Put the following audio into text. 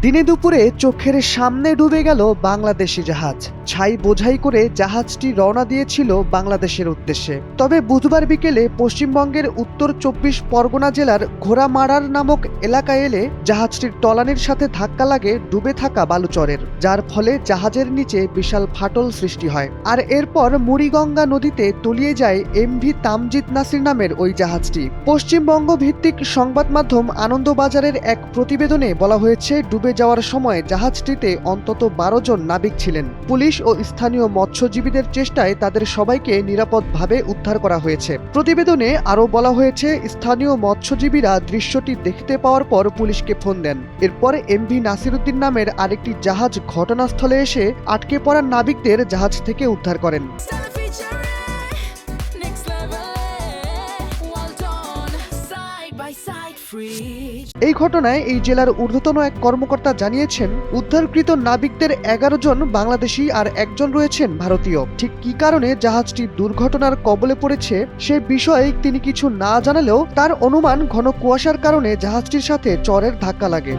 দিনে দুপুরে চোখের সামনে ডুবে গেল বাংলাদেশি জাহাজ। ছাই বোঝাই করে জাহাজটি রওনা দিয়েছিল বাংলাদেশের উদ্দেশ্যে। তবে বুধবার বিকেলে পশ্চিমবঙ্গের উত্তর 24 পরগনা জেলার ঘোড়ামারার নামক এলাকায় এলে জাহাজটির তলানির সাথে ধাক্কা লাগে ডুবে থাকা বালুচরের, যার ফলে জাহাজের নিচে বিশাল ফাটল সৃষ্টি হয়। আর এরপর মুড়িগঙ্গা নদীতে তলিয়ে যায় এমভি তামজিদ নাসির নামের ওই জাহাজটি। পশ্চিমবঙ্গ ভিত্তিক সংবাদ মাধ্যম আনন্দবাজারের এক প্রতিবেদনে বলা হয়েছে, ডুবে যাওয়ার সময় জাহাজটিতে অন্তত 12 জন নাবিক ছিলেন। পুলিশ ও স্থানীয় মৎস্যজীবীদের চেষ্টায় তাদের সবাইকে নিরাপদভাবে উদ্ধার করা হয়েছে। প্রতিবেদনে আরও বলা হয়েছে, স্থানীয় মৎস্যজীবীরা দৃশ্যটি দেখতে পাওয়ার পর পুলিশকে ফোন দেন। এরপর এমভি নাসিরউদ্দিন নামের আরেকটি জাহাজ ঘটনাস্থলে এসে আটকে পড়া নাবিকদের জাহাজ থেকে উদ্ধার করেন। এই ঘটনায় এই জেলার ঊর্ধ্বতন এক কর্মকর্তা জানিয়েছেন, উদ্ধারকৃত নাবিকদের 11 জন বাংলাদেশি আর একজন রয়েছেন ভারতীয়। ঠিক কী কারণে জাহাজটি দুর্ঘটনার কবলে পড়েছে সে বিষয়ে তিনি কিছু না জানালেও তার অনুমান ঘন কুয়াশার কারণে জাহাজটির সাথে চরের ধাক্কা লাগে।